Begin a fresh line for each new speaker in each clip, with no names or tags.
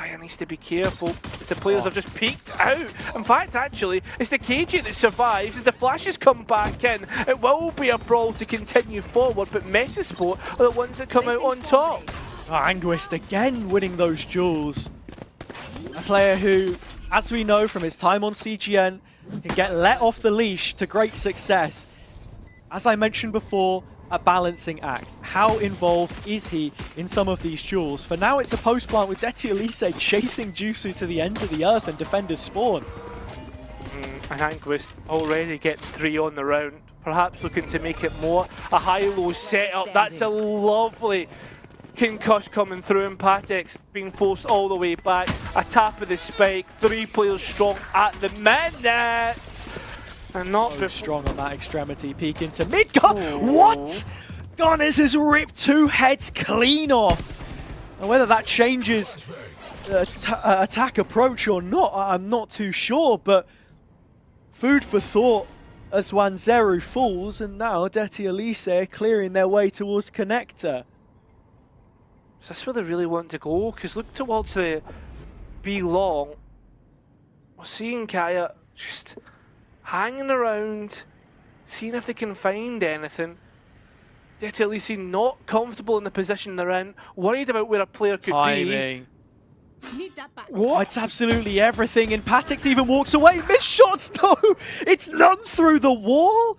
Kaya needs to be careful as the players have just peeked out. In fact, actually, it's the KG that survives as the flashes come back in. It will be a brawl to continue forward, but Metizport are the ones that come out on top.
Anguist again winning those duels. A player who, as we know from his time on CGN, can get let off the leash to great success. As I mentioned before, a balancing act. How involved is he in some of these duels? For now, it's a post plant with Děti ulice chasing Jusu to the ends of the earth and defenders spawn.
And Anguist already getting 3 on the round, perhaps looking to make it more a high-low setup. That's a lovely concuss coming through, and Patek's being forced all the way back. A tap of the spike, 3 players strong at the minute. And not
so strong on that extremity, peek into mid. What? Gunners has ripped 2 heads clean off. And whether that changes attack approach or not, I'm not too sure, but food for thought as 1-0 falls, and now Děti ulice are clearing their way towards connector.
So that's where they really want to go, because look towards the B long. We're seeing Kaya just hanging around, seeing if they can find anything. Děti ulice not comfortable in the position they're in, worried about where a player could be.
What? It's absolutely everything, and Patek's even walks away. Missed shots, no! It's none through the wall!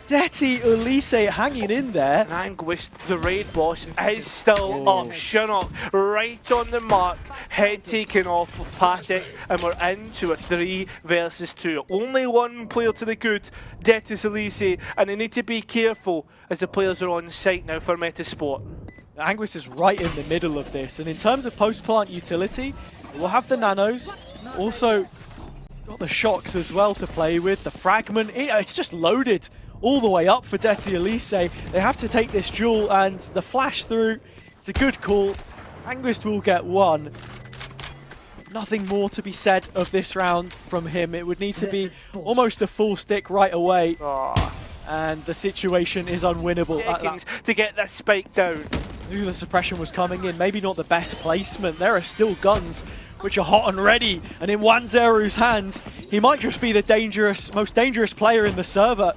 Děti ulice hanging in there.
And Anguist, the raid boss, is still up. Shinnok right on the mark. Head taken off of Patek, and we're into a 3 versus 2. Only 1 player to the good, Děti ulice, and they need to be careful as the players are on site now for Metizport.
Anguist is right in the middle of this, and in terms of post-plant utility, we'll have the nanos, also got the shocks as well to play with, the fragment, it's just loaded all the way up for Děti ulice. They have to take this duel, and the flash through, it's a good call. Anguist will get 1. Nothing more to be said of this round from him. It would need to be almost a full stick right away. And the situation is unwinnable.
To get that spike down.
Knew the suppression was coming in, maybe not the best placement. There are still guns which are hot and ready, and in 1-0's hands, he might just be the most dangerous player in the server.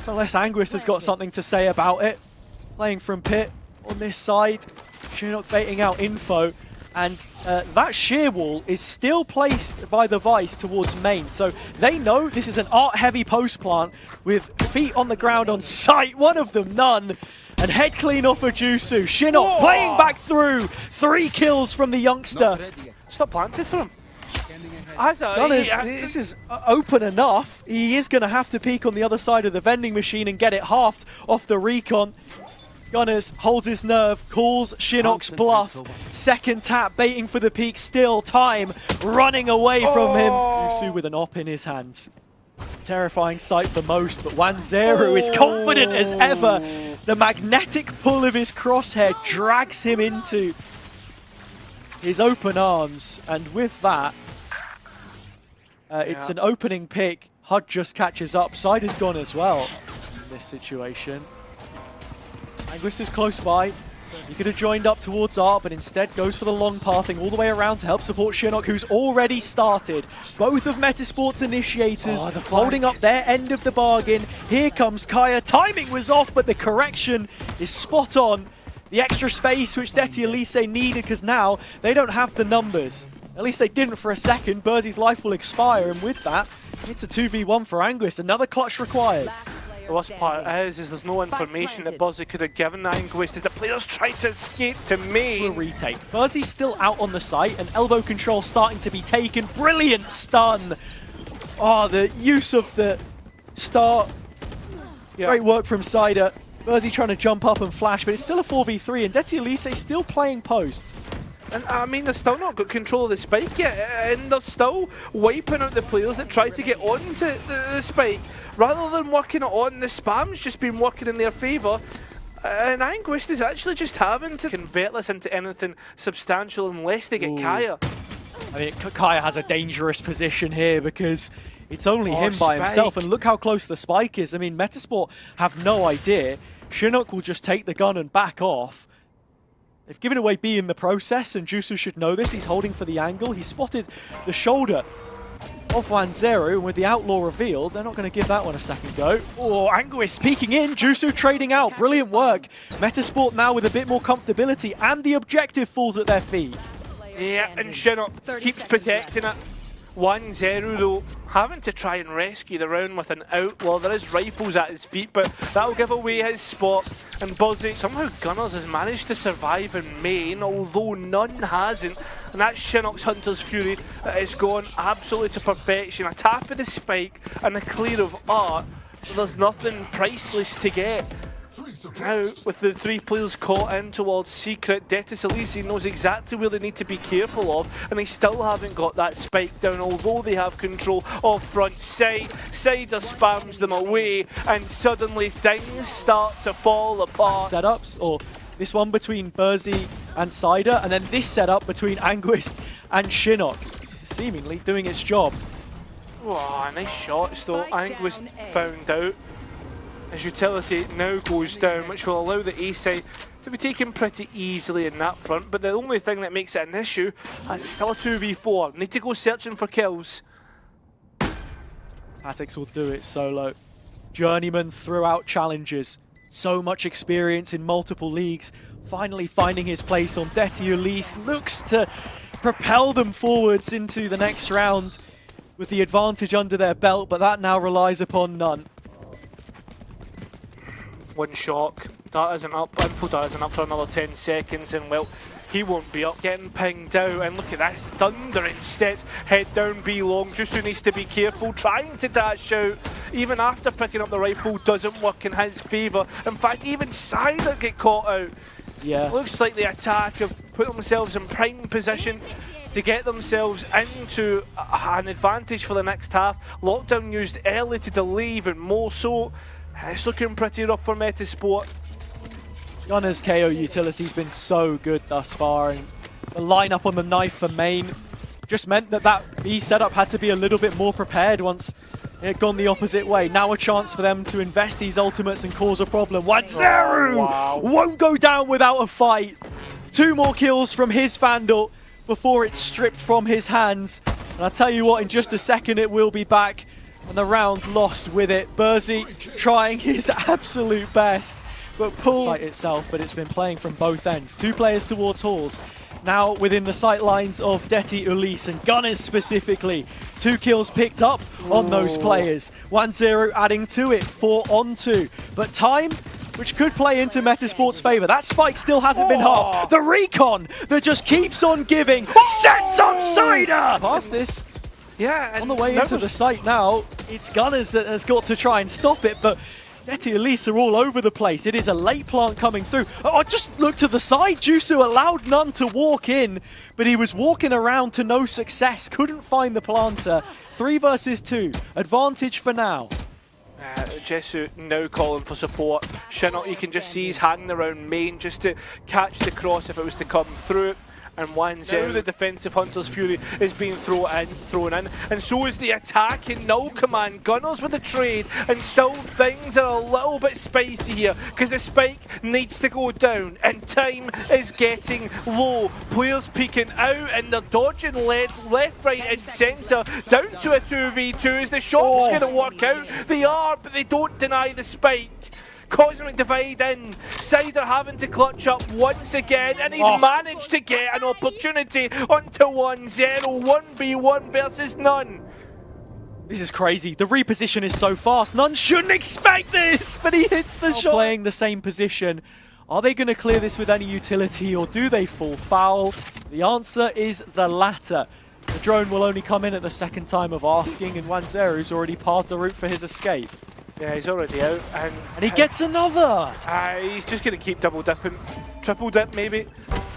So unless Anguist has got something to say about it. Playing from pit on this side, Shinnok baiting out info, and that shear wall is still placed by the Vice towards main. So they know this is an art-heavy post plant with feet on the ground on sight, one of them none. And head clean off of Jusu. Shinnok playing back through. 3 kills from the youngster.
Stop planted for him.
Gunners, this is open enough. He is going to have to peek on the other side of the vending machine and get it halved off the recon. Gunners holds his nerve, calls Shinnok's bluff. Second tap, baiting for the peek, still time running away from him. Jusu with an op in his hands. Terrifying sight for most, but 1-0 is confident as ever. The magnetic pull of his crosshair drags him into his open arms, and with that, it's an opening pick. HUD just catches up. Side has gone as well in this situation. Anguist is close by. He could have joined up towards Art, but instead goes for the long pathing all the way around to help support Shinnok, who's already started. Both of Metisport's initiators holding up their end of the bargain. Here comes Kaya. Timing was off, but the correction is spot on. The extra space which Děti ulice needed, because now they don't have the numbers. At least they didn't for a second. Berzy's life will expire, and with that, it's a 2v1 for Anguist. Another clutch required.
The worst part is there's no information that Burzy could have given Anguist as the players try to escape to main.
A retake. Berzy's still out on the site, and elbow control starting to be taken. Brilliant stun. Oh, the use of the start. Great work from Cider. Burzy trying to jump up and flash, but it's still a 4v3, and Děti ulice still playing post.
And I mean, they've still not got control of the spike yet, and they're still wiping out the players that try to get onto the spike. Rather than working it on, the spam's just been working in their favour. And Anguist is actually just having to convert this into anything substantial unless they get Kaya.
I mean, Kaya has a dangerous position here because it's only him by himself, and look how close the spike is. I mean, Metizport have no idea. Shinnok will just take the gun and back off. They've given away B in the process, and Jusu should know this. He's holding for the angle. He spotted the shoulder of 1-0, and with the outlaw revealed, they're not going to give that one a second go. Oh, Anguist peeking in, Jusu trading out. Brilliant work. Metizport now with a bit more comfortability, and the objective falls at their feet.
Yeah, and Shinnok keeps protecting it. 1-0 though, having to try and rescue the round with an outlaw. There is rifles at his feet, but that'll give away his spot. And Buzzy, somehow Gunners has managed to survive in main, although none hasn't. And that's Shinnok's Hunter's Fury that has gone absolutely to perfection. A tap of the spike and a clear of art. There's nothing priceless to get. Now, with the 3 players caught in towards Secret, Detis Elysian knows exactly where they need to be careful of, and they still haven't got that spike down, although they have control of front side. Cider spams them away, and suddenly things start to fall apart.
Setups, or this one between Burzy and Cider, and then this setup between Anguist and Shinnok, seemingly doing its job.
Oh, nice shots though. Anguist found out. His utility now goes down, which will allow the A side to be taken pretty easily in that front, but the only thing that makes it an issue is it's still a 2v4. Need to go searching for kills.
Atix will do it solo. Journeyman throughout challenges. So much experience in multiple leagues. Finally finding his place on Děti Ulice. Looks to propel them forwards into the next round with the advantage under their belt, but that now relies upon none.
One shock, Dart isn't up, Info Dart isn't up for another 10 seconds, and well, he won't be up, getting pinged out, and look at this, thundering steps, head down B long. Jusu needs to be careful, trying to dash out, even after picking up the rifle, doesn't work in his favour. In fact, even Cider get caught out.
Yeah.
Looks like the attack have put themselves in prime position to get themselves into an advantage for the next half. Lockdown used early to delay even more so. It's looking pretty rough for Metizport.
Gunner's KO utility's been so good thus far, and the lineup on the knife for main just meant that that B setup had to be a little bit more prepared once it had gone the opposite way. Now a chance for them to invest these ultimates and cause a problem. 1-0!
Wow.
Won't go down without a fight. 2 more kills from his Vandal before it's stripped from his hands. And I'll tell you what, in just a second it will be back. And the round lost with it. Burzy trying his absolute best, but pulled site itself, but it's been playing from both ends. 2 players towards Halls. Now within the sight lines of Děti Ulice, and Gunners specifically. 2 kills picked up on those players. 1-0 adding to it, 4 on 2. But time, which could play into Metizport's favour. That spike still hasn't been halved. The recon that just keeps on giving, sets up Cider! Past this.
Yeah,
On the way into the site now, it's Gunners that has got to try and stop it, but Děti Ulice are all over the place. It is a late plant coming through. Oh, just look to the side. Jusu allowed none to walk in, but he was walking around to no success. Couldn't find the planter. 3 versus 2. Advantage for now.
Jesu now calling for support. Shinnok, you can just see he's hanging around main just to catch the cross if it was to come through. And 1-0, the defensive Hunter's Fury is being thrown in, and so is the attacking null command. Gunners with the trade, and still things are a little bit spicy here, because the spike needs to go down, and time is getting low. Players peeking out, and they're dodging left, right, and centre, down to a 2v2. Is the shot's going to work out? They are, but they don't deny the spike. Cosmic Divide in, Cider having to clutch up once again, and he's managed to get an opportunity onto 1-0, 1v1 versus none.
This is crazy. The reposition is so fast. None shouldn't expect this, but he hits the shot. Playing the same position. Are they going to clear this with any utility, or do they fall foul? The answer is the latter. The drone will only come in at the second time of asking, and 1-0's already paved the route for his escape.
Yeah, he's already out, and
he gets another!
He's just going to keep double dipping. Triple dip, maybe.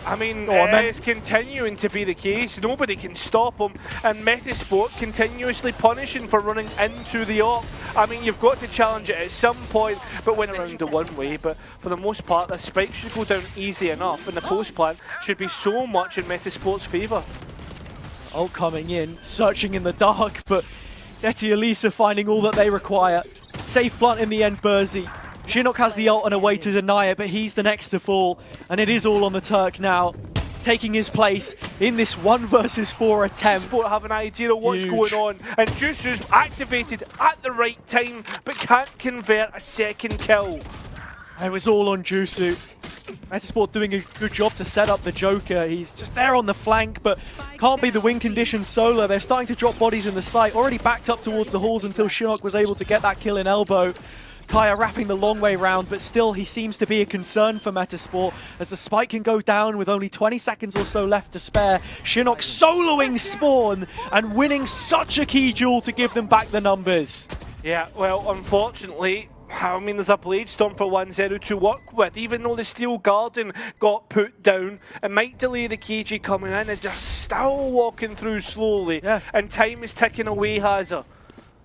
I mean, it's continuing to be the case. Nobody can stop him, and Metizport continuously punishing for running into the op. I mean, you've got to challenge it at some point, but when around the one way. But for the most part, the spike should go down easy enough, and the post plan should be so much in Metizport's favour.
Ult coming in, searching in the dark, but Děti Ulice are finding all that they require. Safe plant in the end, Burzy. Shinnok has the ult and a way to deny it, but he's the next to fall, and it is all on the Turk now, taking his place in this 1 versus 4 attempt.
Sport have an idea of what's going on, and Jusu's activated at the right time, but can't convert a second kill.
It was all on Jusu. Metizport doing a good job to set up the Joker. He's just there on the flank, but can't be the win condition solo. They're starting to drop bodies in the site, already backed up towards the halls until Shinnok was able to get that kill in elbow. Kaya wrapping the long way round, but still he seems to be a concern for Metizport as the spike can go down with only 20 seconds or so left to spare. Shinnok soloing Spawn and winning such a key duel to give them back the numbers.
Yeah, well, unfortunately, I mean, there's a Blade Storm for 1-0 to work with. Even though the Steel Garden got put down, it might delay the KG coming in as they're still walking through slowly.
Yeah.
And time is ticking away, Hazard.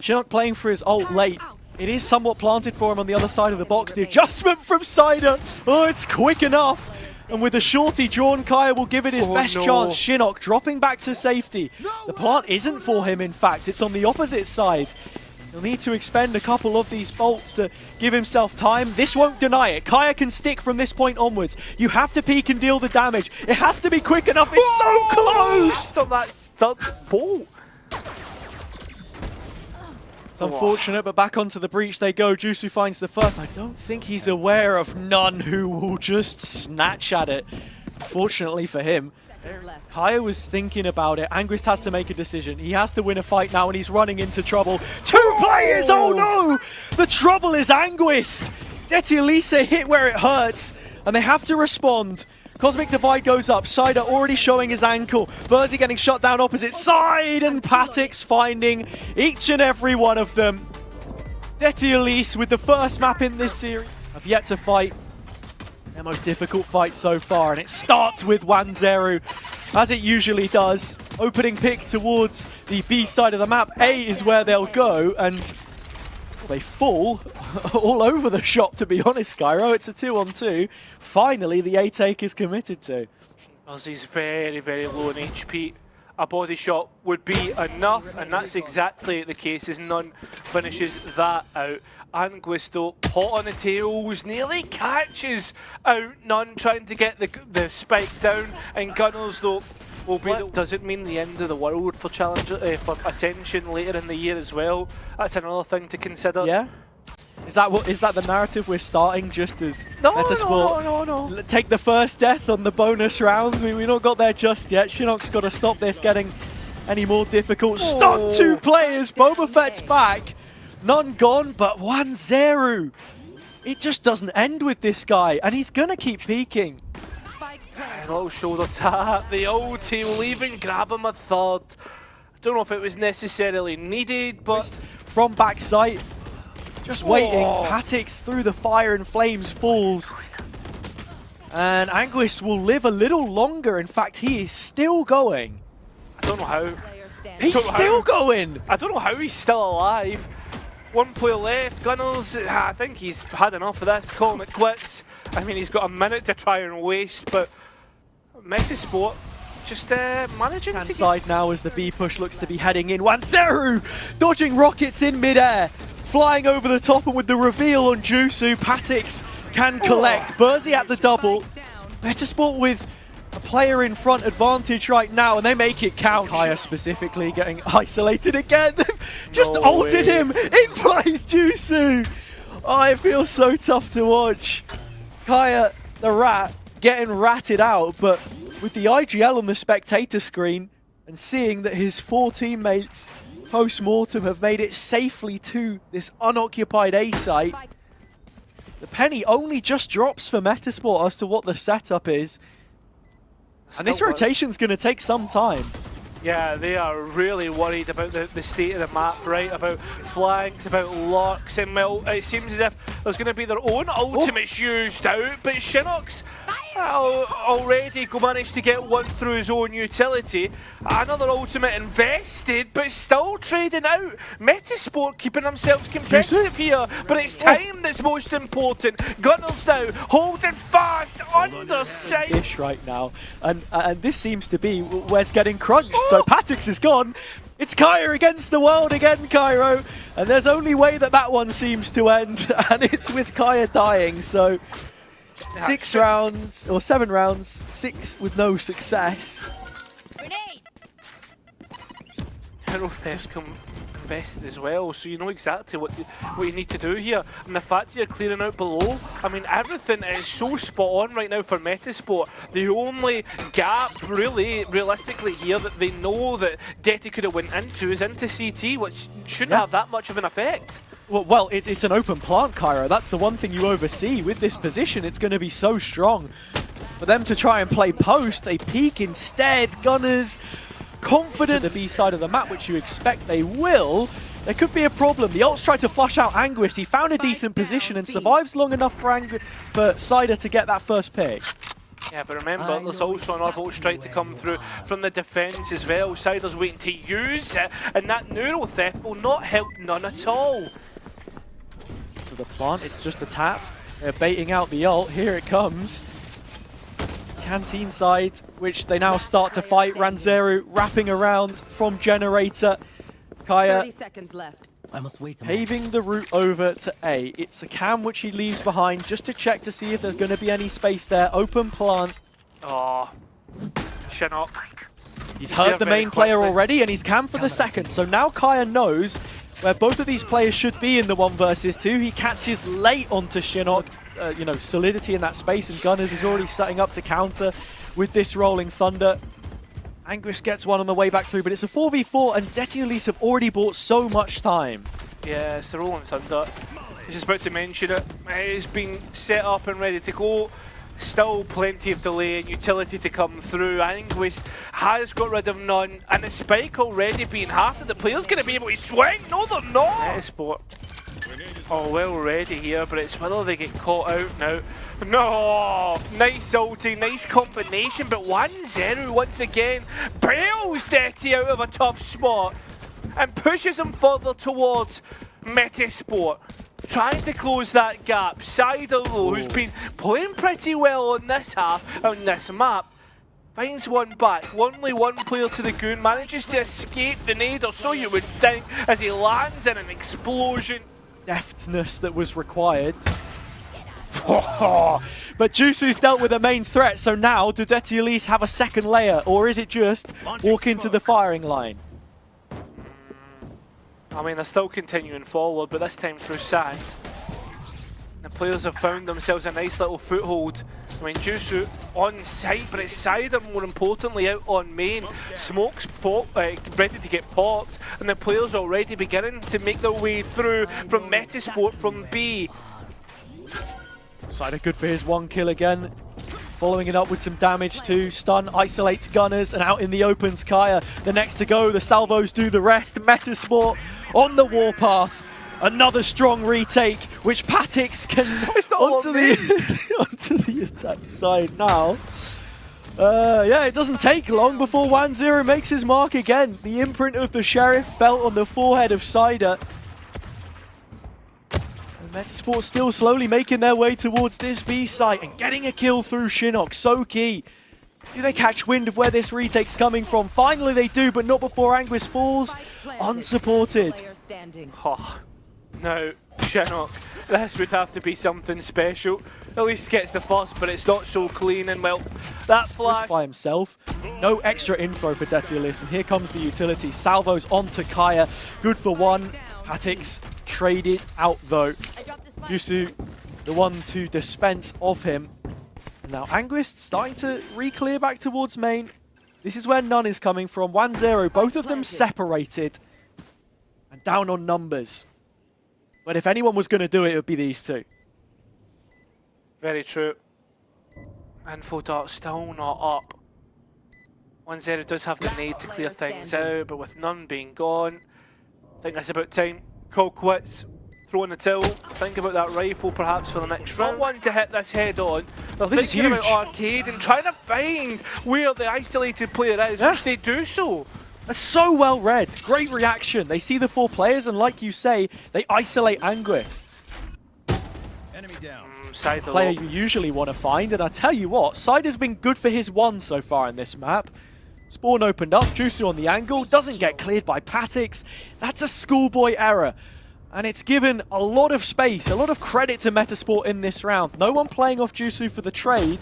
Shinnok playing for his ult late. It is somewhat planted for him on the other side of the box. The adjustment from Cider. Oh, it's quick enough. And with the shorty drawn, Kaya will give it his best chance. Shinnok dropping back to safety. The plant isn't for him, in fact. It's on the opposite side. He'll need to expend a couple of these bolts to give himself time. This won't deny it. Kaya can stick from this point onwards. You have to peek and deal the damage. It has to be quick enough. It's so close!
Stop that stud bolt.
It's unfortunate, but back onto the breach they go. Jusu finds the first. I don't think he's aware of none who will just snatch at it. Fortunately for him. Kaya was thinking about it. Anguist has to make a decision. He has to win a fight now, and he's running into trouble. 2 players! Oh no! The trouble is Anguist! Děti ulice hit where it hurts, and they have to respond. Cosmic Divide goes up. Cider already showing his ankle. Burzy getting shot down opposite side, and Patix finding each and every one of them. Děti ulice with the first map in this series have yet to fight their most difficult fight so far, and it starts with 1-0, as it usually does. Opening pick towards the B side of the map. A is where they'll go, and they fall all over the shop, to be honest, Cairo. It's a 2-on-2. Finally, the A take is committed to.
Ozzy's very, very low in HP. A body shot would be enough, and that's exactly the case as none finishes that out. Anguist, though, hot on the tails, nearly catches out none, trying to get the spike down, and Gunners, though, will be. Does it mean the end of the world for Challenger, for Ascension later in the year as well? That's another thing to consider.
Yeah. Is that the narrative we're starting, just as Metizport
no.
take the first death on the bonus round? We've not got there just yet. Shinnok's got to stop this getting any more difficult. Stun 2 players. Boba Fett's back. None gone, but 1-0. It just doesn't end with this guy, and he's going to keep peeking.
A little shoulder tap. The old team will even grab him a third. I don't know if it was necessarily needed, but
from backside, just waiting. Patix through the fire and flames falls. And Anguist will live a little longer. In fact, he is still going.
I don't know how.
He's still going!
I don't know how he's still alive. 1 player left. Gunners, I think he's had enough of this, calling it quits. I mean, he's got a minute to try and waste, but Metizport just managing to
side now as the B push looks to be heading in. 1-0! Dodging rockets in midair, flying over the top, and with the reveal on Jusu, Patix can collect. Burzy at the double. Metizport with a player in front advantage right now, and they make it count. Kaya specifically getting isolated again. They've just ulted him. In plays Jusu. Oh, it feels so tough to watch. Kaya, the rat, getting ratted out, but with the IGL on the spectator screen and seeing that his 4 teammates post-mortem have made it safely to this unoccupied A site, the penny only just drops for Metizport as to what the setup is. And this rotation's going to take some time.
Yeah, they are really worried about the state of the map, right? About flanks, about locks, and well, it seems as if there's going to be their own ultimates used out, but Shinnok's already managed to get one through his own utility. Another ultimate invested, but still trading out. Metizport keeping themselves competitive here, but it's time that's most important. Gunners now holding fast under sight.
Ish right now, and this seems to be where's getting crunched. So Patix is gone. It's Kaya against the world again, Cairo, and there's only way that one seems to end, and it's with Kaya dying. So 6 rounds or 7 rounds, 6 with no success.
Hero theft invested as well, so you know exactly what you need to do here. And the fact that you're clearing out below, I mean, everything is so spot on right now for Metizport. The only gap, really, realistically here, that they know that Děti could have went into is into CT, which shouldn't have that much of an effect.
Well, it's an open plant, Cairo. That's the one thing you oversee. With this position, it's going to be so strong. For them to try and play post, they peek instead. Gunners confident to the B side of the map, which you expect they will. There could be a problem. The ults tried to flush out Anguist. He found a decent position and survives long enough for Cider to get that first pick.
Yeah, but remember, there's also an orbital strike to come through from the defense as well. Cider's waiting to use it, and that neural theft will not help none at all.
To the plant, it's just a tap. They're baiting out the ult. Here it comes. It's Canteen side, which they now start to fight. Ranzeru wrapping around from Generator. Kaya
30 seconds left.
I must wait a
paving the route over to A. It's a cam which he leaves behind just to check to see if there's going to be any space there. Open plant.
Oh, Chinook.
He's heard the main player already, and he's cammed for the second. So now Kaya knows where both of these players should be in the 1 versus 2. He catches late onto Chinook. You know, solidity in that space, and Gunners is already setting up to counter with this Rolling Thunder. Anguist gets one on the way back through, but it's a 4v4, and Děti and Ulice have already bought so much time.
Yeah, it's the Rolling Thunder. I was just about to mention it. It's been set up and ready to go. Still plenty of delay and utility to come through. Anguist has got rid of none, and the spike already being half of the players going to be able to swing. No, they're not! Esports. Oh, well ready here, but it's whether they get caught out now. No! Nice ulti, nice combination, but 1-0 once again bails Děti out of a tough spot and pushes him further towards Metizport. Trying to close that gap. Cider, though, who's been playing pretty well on this half, on this map, finds one back. Only one player to the goon, manages to escape the nade, or so you would think, as he lands in an explosion.
Deftness that was required. But Jusu's dealt with the main threat, so now do Děti at least have a second layer, or is it just walk into the firing line?
I mean, they're still continuing forward, but this time through sand. The players have found themselves a nice little foothold. I mean, Jusu on site, but it's Cider more importantly out on main. Smoke's ready to get popped, and the players already beginning to make their way through from Metizport from B.
Cider good for his 1 kill again. Following it up with some damage too. Stun isolates Gunners, and out in the opens Kaya. The next to go, the salvos do the rest. Metizport on the warpath. Another strong retake, which Patix can onto the attack side now. Yeah, it doesn't take long before 1-0 makes his mark again. The imprint of the Sheriff felt on the forehead of Cider. And Metizport still slowly making their way towards this B site and getting a kill through Chinook, so key. Do they catch wind of where this retake's coming from? Finally they do, but not before Anguist falls unsupported.
Oh. Now, Chinook, this would have to be something special. At least gets the first, but it's not so clean, and well, that flag
by himself. No extra info for Děti Ulice, and here comes the utility. Salvos onto Kaya, good for 1. Patix traded out though. Jusu, the one to dispense of him. Now Anguist starting to re-clear back towards main. This is where none is coming from. 1-0, both of them separated and down on numbers. But if anyone was going to do it, it would be these two.
Very true. Info dart still not up. 1-0 does have the need to clear things out, but with none being gone, I think that's about time. Call quits. throw in the towel, think about that rifle perhaps for the next round. One to hit this head on. They're
This is
thinking
huge.
about arcade and trying to find where the isolated player is, which they do so.
That's so well read. Great reaction. They see the 4 players, and like you say, they isolate Anguist.
Enemy down.
Side
Player you usually want to find, and I tell you what, Side has been good for his 1 so far in this map. Spawn opened up, Jusu on the angle, doesn't get cleared by Patix. That's a schoolboy error. And it's given a lot of space, a lot of credit to Metizport in this round. No one playing off Jusu for the trade.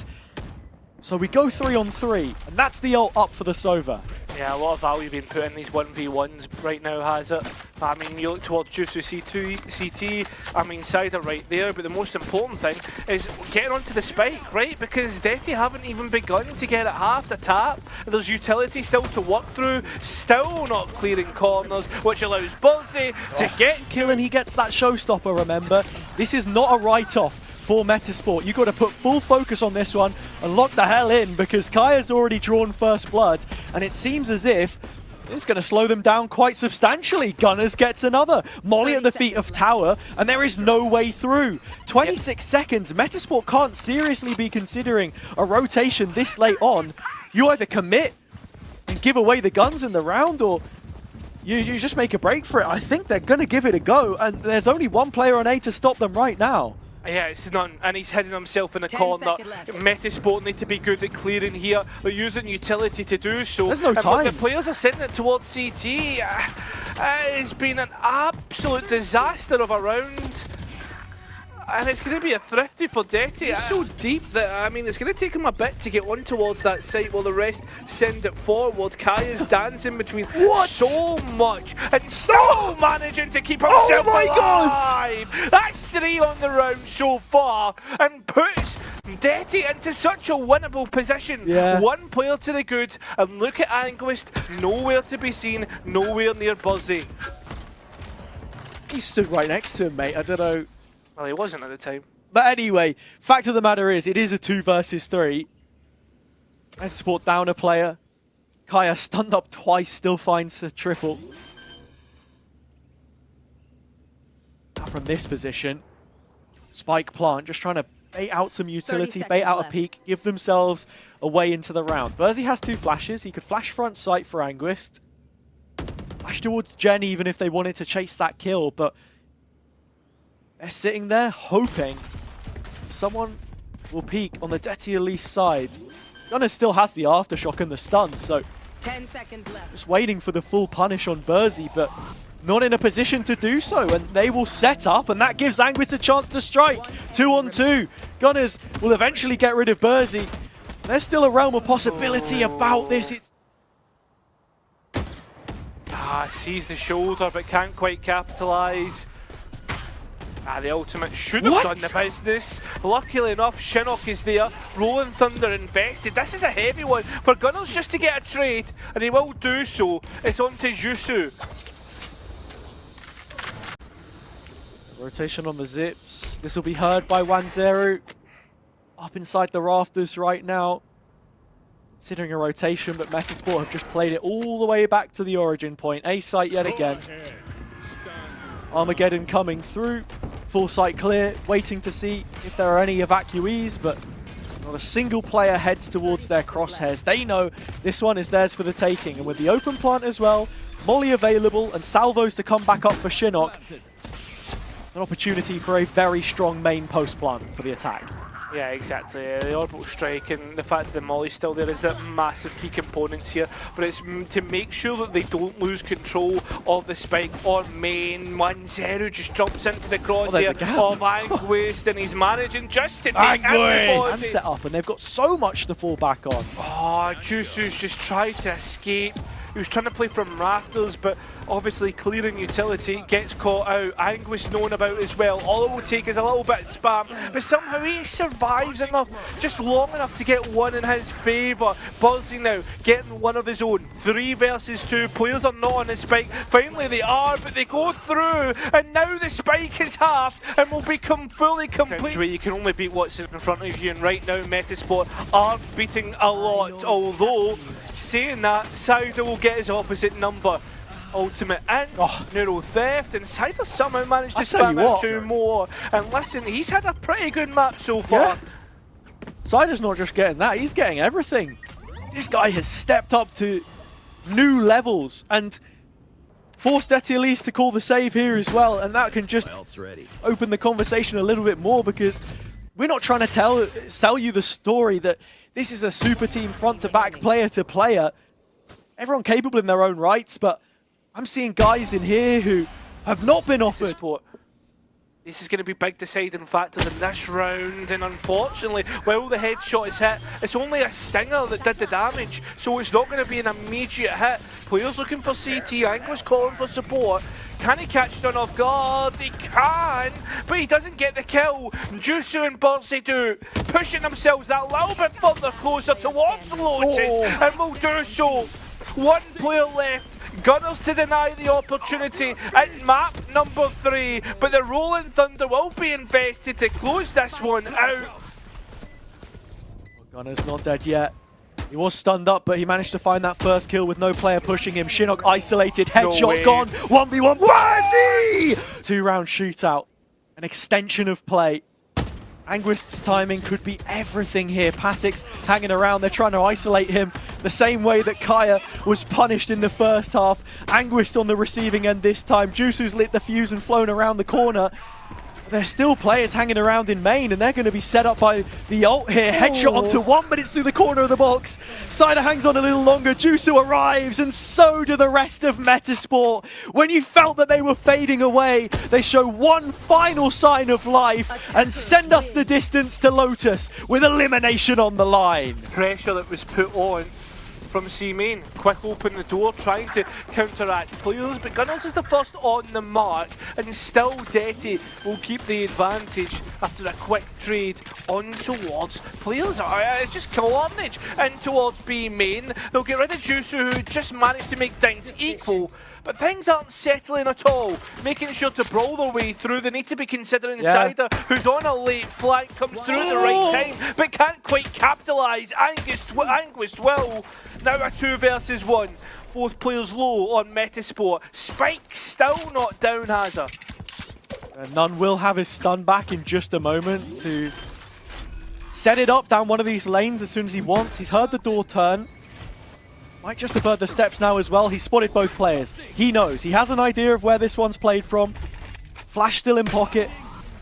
So we go 3 on 3, and that's the ult up for the Sova.
Yeah, a lot of value being put in these 1v1s right now, has it? I mean, you look towards Jusu CT, I mean, Cider right there, but the most important thing is getting onto the spike, right? Because Děti haven't even begun to get it half the tap. There's utility still to work through, still not clearing corners, which allows Bossy to get
Killing, he gets that showstopper, remember? This is not a write-off for Metizport. You've got to put full focus on this one and lock the hell in, because Kaya's already drawn first blood, and it seems as if it's going to slow them down quite substantially. Gunners gets another. Molly at the feet of Tower, and there is no way through. 26 seconds. Metizport can't seriously be considering a rotation this late on. You either commit and give away the guns in the round, or you just make a break for it. I think they're going to give it a go, and there's only one player on A to stop them right now.
Yeah, it's none, and he's hiding himself in the
10
corner.
seconds left.
Metizport need to be good at clearing here. They're using utility to do so.
There's no
And
time.
the players are sending it towards CT. It's been an absolute disaster of a round. And it's going to be a thrifty for Děti. It's so deep that, I mean, it's going to take him a bit to get one towards that site while the rest send it forward. Kaya's dancing between so much and still managing to keep himself alive. That's 3 on the round so far and puts Děti into such a winnable position.
Yeah.
1 player to the good, and look at Anguist, nowhere to be seen, nowhere near Buzzy.
He stood right next to him, mate. I don't know.
Well, he wasn't at the time.
But anyway, fact of the matter is, it is a 2 versus 3. Metizport down a player. Kaya stunned up twice, still finds a triple. Now from this position, Spike plant, just trying to bait out some utility, bait out a peek, give themselves a way into the round. Burzy has 2 flashes. He could flash front sight for Anguist. Flash towards Jen even if they wanted to chase that kill, but they're sitting there hoping someone will peek on the Děti Elise side. Gunner still has the aftershock and the stun, so
10 seconds left.
just waiting for the full punish on Burzy, but not in a position to do so, and they will set up, and that gives Anguist a chance to strike. 2 on 2. Gunners will eventually get rid of Burzy. There's still a realm of possibility about this. It's
Sees the shoulder but can't quite capitalise. The ultimate should have done the business. Luckily enough, Shinnok is there. Rolling Thunder invested. This is a heavy one for Gunners just to get a trade, and he will do so. It's on to Jusu.
rotation on the zips. This will be heard by 1-0. Up inside the rafters right now. Considering a rotation, but Metizport have just played it all the way back to the origin point. A site yet again. Armageddon coming through. Full site clear, waiting to see if there are any evacuees, but not a single player heads towards their crosshairs. They know this one is theirs for the taking, and with the open plant as well, Molly available and salvos to come back up for Shinnok, it's an opportunity for a very strong main post plant for the attack.
Yeah, exactly. The orbital strike and the fact that the Molly's still there is the massive key components here. But it's to make sure that they don't lose control of the spike on main. 1-0 just jumps into the crosshair of Anguist, and he's managing just to take everybody.
And set up, and they've got so much to fall back on.
Oh, Jusu's just tried to escape. He was trying to play from rafters, but obviously clearing utility gets caught out. Anguist known about as well. All it will take is a little bit of spam, but somehow he survives enough, just long enough to get one in his favour. Buzzing now, getting one of his own. 3 versus 2. Players are not on the spike. Finally they are, but they go through, and now the spike is half and will become fully complete. You can only beat what's in front of you, and right now Metizport are beating a lot, although saying that, Sauda will get his opposite number. ultimate in. Neuro theft, and Cider somehow managed to
I'll tell you
spam out
what.
2 more. And listen, he's had a pretty good match so far.
Yeah. Cider's not just getting that, he's getting everything. This guy has stepped up to new levels and forced Etielise to call the save here as well, and that can just open the conversation a little bit more, because we're not trying to sell you the story that this is a super team front to back, player to player. Everyone capable in their own rights, but I'm seeing guys in here who have not been offered.
This is going to be big deciding factors in this round, and unfortunately, while the headshot is hit, it's only a stinger that did the damage, so it's not going to be an immediate hit. Players looking for CT, Angus calling for support. Can he catch none off guard? He can, but he doesn't get the kill. Jusu and Bossy do, pushing themselves that little bit further closer towards Lotus, and will do so. 1 player left. Gunners to deny the opportunity at map number 3, but the Rolling Thunder will be invested to close this one out.
Gunners not dead yet. He was stunned up, but he managed to find that first kill with no player pushing him. Shinnok isolated, headshot gone, 1v1, Bazzy! 2-round shootout, an extension of play. Anguist's timing could be everything here. Patix hanging around, they're trying to isolate him the same way that Kaya was punished in the first half. Anguist on the receiving end this time. Jusu's lit the fuse and flown around the corner. There's still players hanging around in main, and they're going to be set up by the ult here. Headshot onto 1, but it's through the corner of the box. Cider hangs on a little longer. Jusu arrives, and so do the rest of Metizport. When you felt that they were fading away, they show one final sign of life and send us the distance to Lotus with elimination on the line.
Pressure that was put on from C-Main. Quick open the door, trying to counteract players, but Gunners is the first on the mark, and still Detty will keep the advantage after a quick trade on towards players. It's just carnage in towards B-Main. They'll get rid of Jusu, who just managed to make things equal, but things aren't settling at all. Making sure to brawl their way through. They need to be considering Cider, who's on a late flank, comes through at the right time, but can't quite capitalise. Anguist will. Now a 2 versus 1. Both players low on Metizport. Spike still not down, has her.
None will have his stun back in just a moment to set it up down one of these lanes as soon as he wants. He's heard the door turn. Might just have heard the steps now as well. He's spotted both players. He knows. He has an idea of where this one's played from. Flash still in pocket.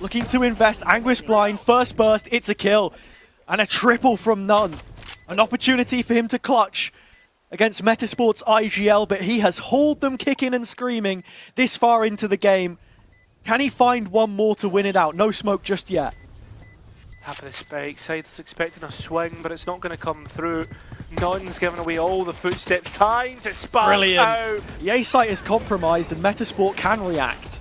Looking to invest. Anguist blind. First burst. It's a kill. And a triple from None. An opportunity for him to clutch against Metizport's IGL, but he has hauled them kicking and screaming this far into the game. Can he find one more to win it out? No smoke just yet.
Half of the spike, Side's expecting a swing, but it's not going to come through. None's giving away all the footsteps, trying to spark out.
The A site is compromised and Metizport can react.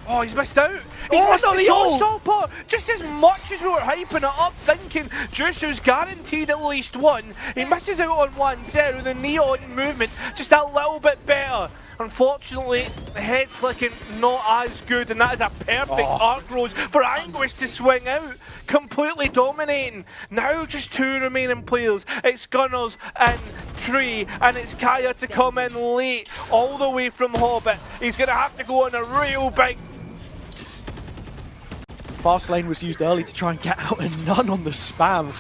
Oh, he's missed out. He's missed the shot stopper. Just as much as we were hyping it up, thinking Jusu's guaranteed at least one. He misses out on 1-0. The neon movement just a little bit better. Unfortunately, the head clicking not as good, and that is a perfect arc rose for Anguish to swing out, completely dominating. Now just 2 remaining players. It's Gunners and Tree, and it's Kaya to come in late, all the way from Hobbit. He's going to have to go on a real big...
Fast lane was used early to try and get out, and None on the spam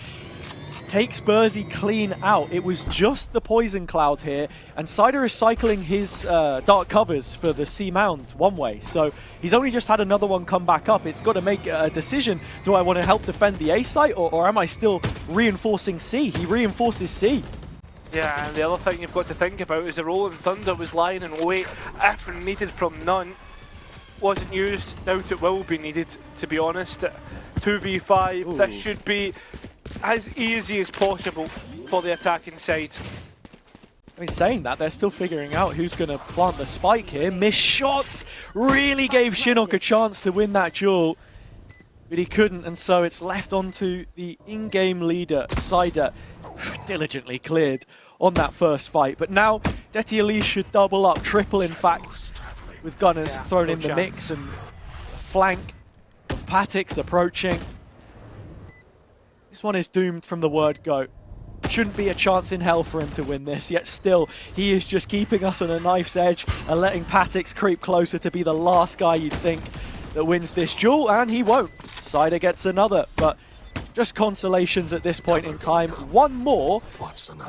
takes Burzy clean out. It was just the poison cloud here, and Cider is cycling his dark covers for the C mound one way, so he's only just had another one come back up. It's got to make a decision. Do I want to help defend the A site, or am I still reinforcing C? He reinforces C.
Yeah, and the other thing you've got to think about is the Rolling Thunder was lying in wait if needed from None. Wasn't used, now it will be needed, to be honest. 2v5, this should be as easy as possible for the attacking side.
I mean, saying that, they're still figuring out who's going to plant the spike here. Missed shots really gave Shinnok a chance to win that duel, but he couldn't, and so it's left onto the in-game leader, Cider, diligently cleared on that first fight. But now, Etielise should double up, triple in fact, with Gunners thrown in the mix, and the flank of Patix approaching. This one is doomed from the word go. Shouldn't be a chance in hell for him to win this, yet still, he is just keeping us on a knife's edge and letting Patix creep closer to be the last guy you'd think that wins this duel, and he won't. Cider gets another, but just consolations at this point in time. One more,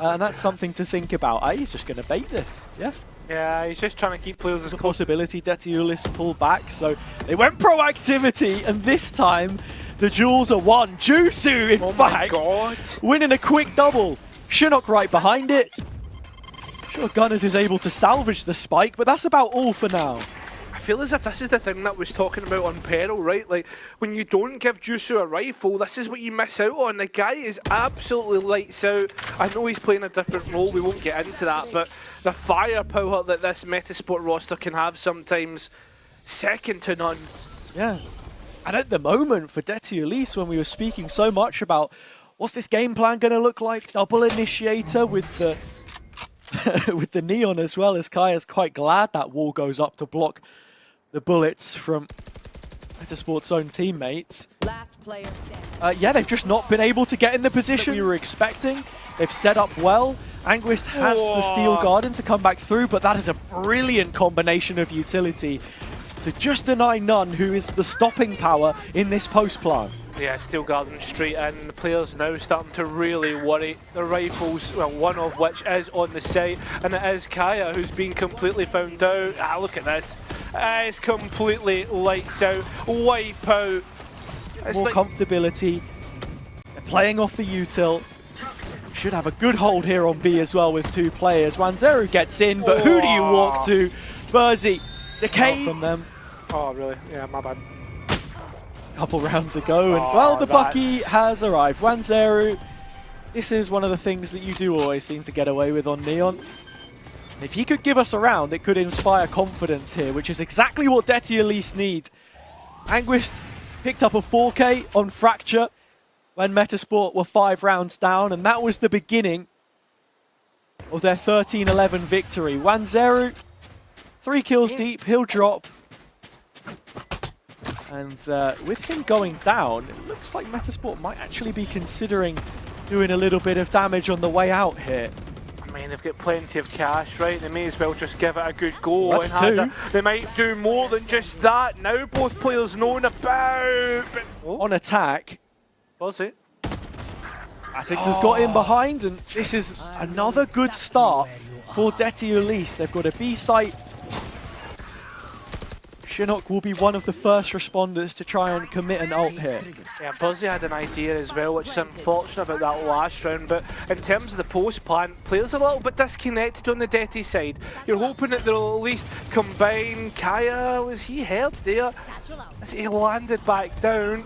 and that's something to think about. He's just going to bait this, yeah?
Yeah, he's just trying to keep players as
There's a
close.
possibility Ulice pull back, so they went proactivity, and this time the duels are won. Jusu, in fact, winning a quick double. Shinnok right behind it. Sure, Gunners is able to salvage the spike, but that's about all for now.
I feel as if this is the thing that was talking about on Peril, right? Like, when you don't give Jusu a rifle, this is what you miss out on. The guy is absolutely lights out. I know he's playing a different role, we won't get into that, but the firepower that this Metizport roster can have sometimes, second to none.
Yeah. And at the moment, for Ulice, when we were speaking so much about what's this game plan going to look like, double initiator with the with the neon as well, as Kaya's quite glad that wall goes up to block the bullets from Metizport's own teammates.
Last player standing.
Yeah, they've just not been able to get in the position we were expecting. They've set up well. Anguis has the Steel Garden to come back through, but that is a brilliant combination of utility to just deny None, who is the stopping power in this post plan.
Yeah, Steel Garden straight in. The players now starting to really worry. The rifles, well, one of which is on the site, and it is Kaya who's been completely found out. Look at this. It's completely lights out, wipe out. It's
More
like
comfortability. They're playing off the util. Should have a good hold here on B as well with two players. Wanzeru gets in, but who do you walk to? Verzi, Decay from them.
Oh, really? Yeah, my bad.
Couple rounds ago, and well, the Bucky
that's...
has arrived. Wanzeru, this is one of the things that you do always seem to get away with on Neon. If he could give us a round, it could inspire confidence here, which is exactly what Ulice need. Anguist picked up a 4K on Fracture when Metizport were 5 rounds down, and that was the beginning of their 13-11 victory. Wanzeru, 3 kills deep, he'll drop. And with him going down, it looks like Metizport might actually be considering doing a little bit of damage on the way out here.
I mean, they've got plenty of cash, right? They may as well just give it a good go.
That's
and
two.
they might do more than just that. Now both players known about. But,
On attack,
was it?
Patix has got in behind, and this is another good start for Ulice. They've got a B site. Shinnok will be one of the first responders to try and commit an ult here.
Yeah, Buzzy had an idea as well, which is unfortunate about that last round, but in terms of the post plan, players are a little bit disconnected on the Detty side. You're hoping that they'll at least combine. Kaya, was he hurt there? As he landed back down.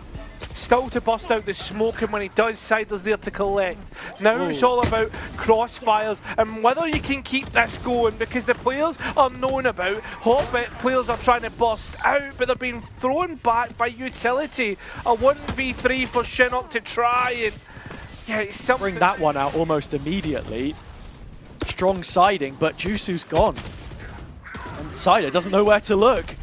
Still to bust out the smoke, and when he does, Cider's there to collect. Now it's all about crossfires and whether you can keep this going, because the players are known about. Hotbit players are trying to bust out, but they're being thrown back by utility. A 1v3 for Shinnok to try and it's something.
Bring that one out almost immediately. Strong siding, but Jusu's gone. And Cider doesn't know where to look.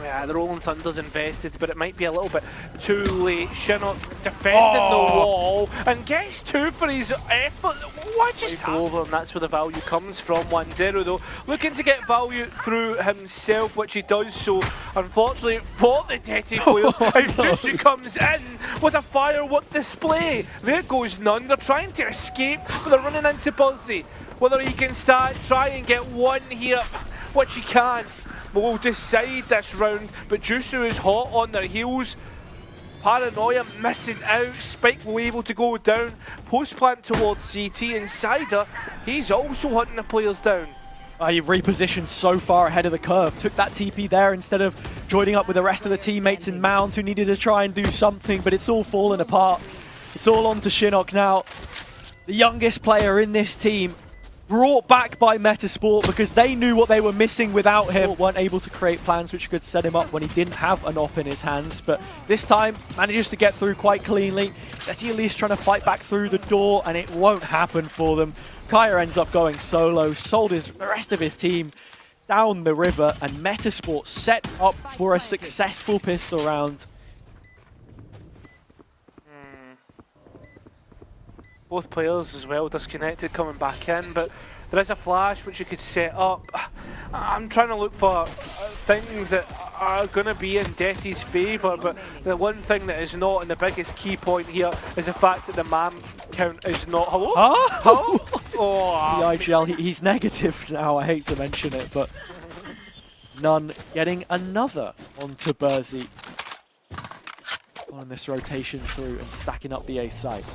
Yeah, the Rolling Thunder's invested, but it might be a little bit too late. Shinnok defending the wall and gets 2 for his effort. What just happened? Over, and that's where the value comes from. 1-0 though, looking to get value through himself, which he does so. Unfortunately for the Detty players, as Jusu comes in with a firework display. There goes None. They're trying to escape, but they're running into Buzzy. Whether he can try and get one here, which he can. We'll decide this round, but Jusu is hot on their heels. Paranoia missing out. Spike will be able to go down. Post plant towards CT, and Cider, he's also hunting the players down.
He repositioned so far ahead of the curve. Took that TP there instead of joining up with the rest of the teammates in Mount, who needed to try and do something, but it's all fallen apart. It's all on to Shinnok now. The youngest player in this team, brought back by Metizport because they knew what they were missing without him. Weren't able to create plans which could set him up when he didn't have an op in his hands, but this time manages to get through quite cleanly. Ulice trying to fight back through the door, and it won't happen for them. Kaya ends up going solo, sold the rest of his team down the river, and Metizport set up for a successful pistol round.
both players as well disconnected coming back in, but there is a flash which you could set up. I'm trying to look for things that are going to be in Detti's favour, but the one thing that is not, and the biggest key point here, is the fact that the man count is not. Hello?
Oh!
Oh,
The IGL, he's negative now, I hate to mention it, but None getting another onto Burzy on this rotation through and stacking up the A site.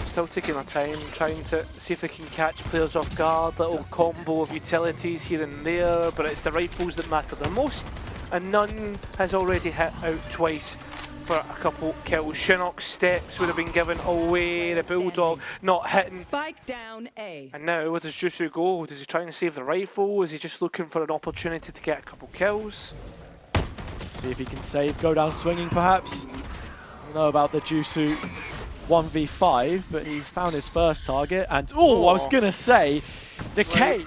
Still taking our time, trying to see if they can catch players off guard. Little combo of utilities here and there, but it's the rifles that matter the most. And None has already hit out twice for a couple kills. Shinnok's steps would have been given away. The Bulldog not hitting.
Spike down A.
And now, where does Jusu go? Does he try and save the rifle? Is he just looking for an opportunity to get a couple kills?
See if he can save, go down swinging perhaps. I don't know about the Jusu 1v5, but he's found his first target. And oh, I was gonna say, Decay.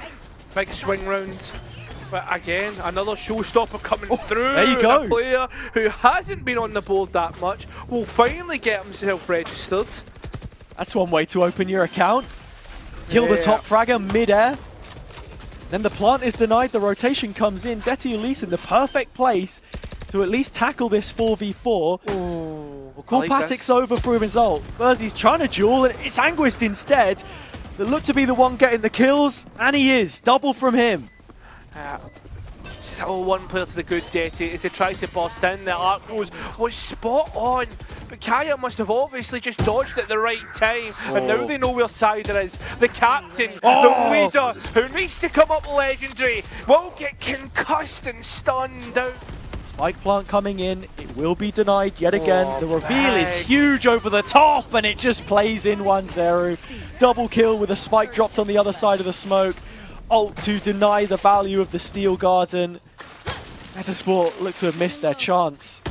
Big swing round. But again, another showstopper coming through.
There you go.
A player who hasn't been on the board that much will finally get himself registered.
That's one way to open your account. Kill the top fragger mid-air. Then the plant is denied, the rotation comes in. Děti Ulice in the perfect place to at least tackle this 4v4. We'll call Patik's over for a result. Burzy's trying to duel, and it's Anguist instead that looked to be the one getting the kills, and he is. Double from him.
Still one player to the good Děti as they try to bust in. The arc throws was spot on, but Kaya must have obviously just dodged at the right time, and now they know where Cider is. The captain, the leader, who needs to come up legendary, will get concussed and stunned out.
Spike plant coming in, it will be denied yet again. The reveal is huge over the top, and it just plays in 1-0. Double kill with a spike dropped on the other side of the smoke. Ult to deny the value of the Steel Garden. Metizport look to have missed their chance.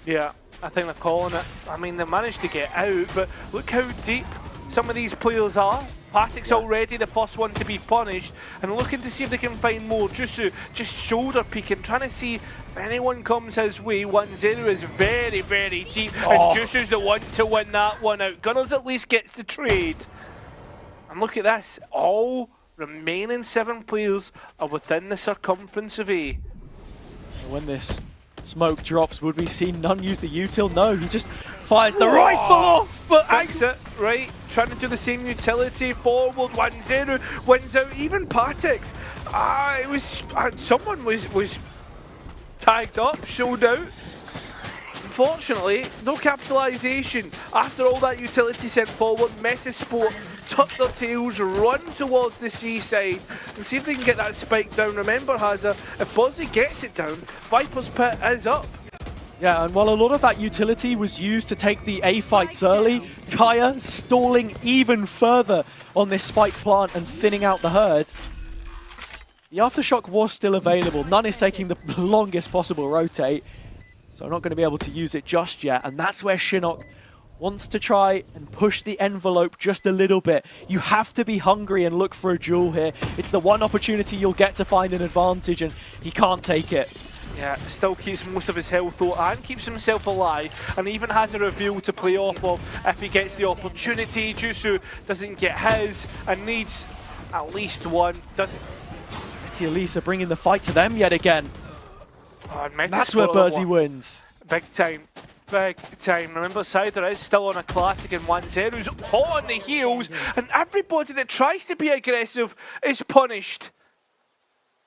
Yeah, I think they're calling it. I mean, they managed to get out, but look how deep some of these players are. Patik's already the first one to be punished, and looking to see if they can find more. Jusu just shoulder peeking, trying to see if anyone comes his way. 1-0 is very, very deep, and Jusu's the one to win that one out. Gunners at least gets the trade. And look at this, all remaining 7 players are within the circumference of A.
When this smoke drops, would we see None use the util? No, he just fires the rifle off, but
exit, right, trying to do the same utility, forward, 1-0, wins out, even Patik's. It was, someone was tagged up, showed out. Unfortunately, no capitalisation. After all that utility sent forward, Metizport tuck their tails, run towards the seaside and see if they can get that spike down. Remember, Hazza, if Burzy gets it down, Viper's Pit is up.
Yeah, and while a lot of that utility was used to take the A fights early, Kaya stalling even further on this spike plant and thinning out the herd. The Aftershock was still available. None is taking the longest possible rotate, so I'm not going to be able to use it just yet, and that's where Shinnok wants to try and push the envelope just a little bit. You have to be hungry and look for a duel here. It's the one opportunity you'll get to find an advantage, and he can't take it.
Yeah, still keeps most of his health though, and keeps himself alive, and even has a reveal to play off of if he gets the opportunity. Jusu doesn't get his, and needs at least one.
Děti Ulice bringing the fight to them yet again. That's where Burzy wins.
Big time. Big time. Remember, Cider is still on a classic in 1-0. He's hot on the heels, and everybody that tries to be aggressive is punished.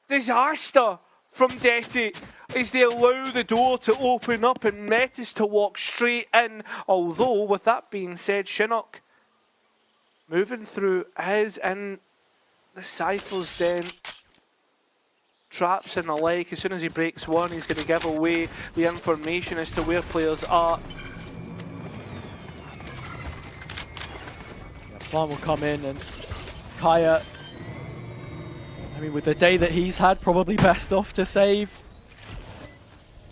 Disaster from Děti as they allow the door to open up and Metis to walk straight in. Although, with that being said, Shinnok moving through is in the Cypher's den. Traps in the leg. As soon as he breaks one, he's going to give away the information as to where players are.
Yeah, Plant will come in, and Kaya, I mean, with the day that he's had, probably best off to save.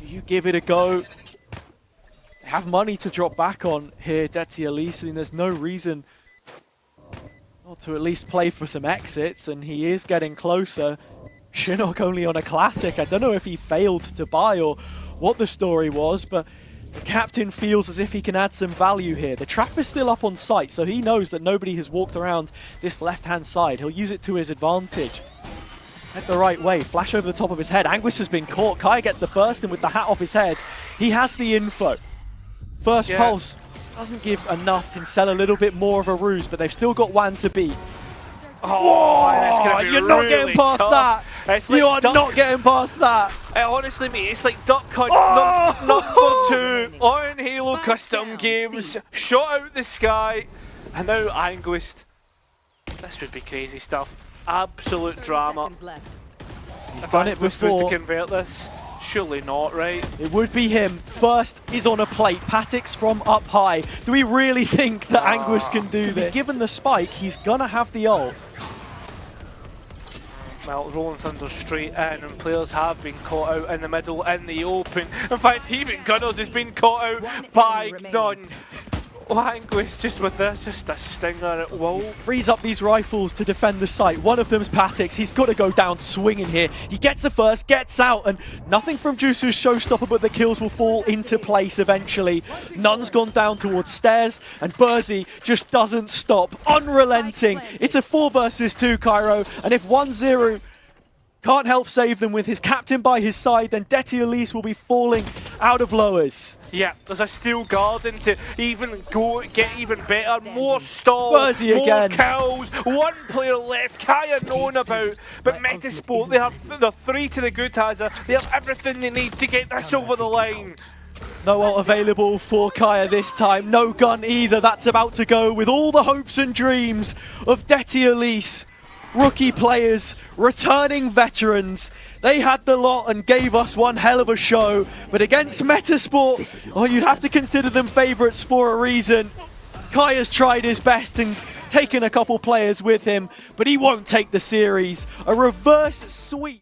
Do you give it a go? They have money to drop back on here, Děti Ulice. I mean, there's no reason not to at least play for some exits, and he is getting closer. Shinnok only on a classic. I don't know if he failed to buy or what the story was, but the captain feels as if he can add some value here. The trap is still up on site, so he knows that nobody has walked around this left-hand side. He'll use it to his advantage. Head the right way, flash over the top of his head. Anguis has been caught. Kaya gets the first, and with the hat off his head, he has the info. First pulse doesn't give enough, can sell a little bit more of a ruse, but they've still got one to beat.
Oh, that's gonna be
you're not
really
getting past
tough.
that.
It's like
You are not getting past that.
Honestly, mate, it's like Duck Hunt number 2 on Halo Custom Games. Shot out the sky, and now Anguist. This would be crazy stuff. Absolute
30
drama.
seconds left.
He's
If
done it
Anguist was
before.
to convert this, surely not, right?
It would be him. First is on a plate. Patix from up high. Do we really think that Anguis can do this? Given the spike, he's gonna have the ult.
Well, Rolling Thunder straight in, and players have been caught out in the middle, in the open. In fact, even Gunners has been caught out by none. Anguist just with this, just a stinger at will.
Frees up these rifles to defend the site. One of them's Patix. He's got to go down swinging here. He gets the first, gets out, and nothing from Jusu's showstopper, but the kills will fall into place eventually. None's gone down towards stairs, and Burzy just doesn't stop. Unrelenting. It's a 4 versus 2, Cairo, and if 1-0 can't help save them with his captain by his side, then Detty Elise will be falling out of lowers.
Yeah, there's a steel garden to even get even better. More stalls,
Burzy
more
again.
kills, 1 player left, Kaya known about, but Metizport, they have the 3 to the good hazard. They have everything they need to get this over the line.
No ult available for Kaya this time. No gun either. That's about to go with all the hopes and dreams of Detty Elise. Rookie players, returning veterans. They had the lot and gave us one hell of a show. But against Metizport, oh, you'd have to consider them favourites for a reason. Kaya's tried his best and taken a couple players with him, but he won't take the series. A reverse sweep.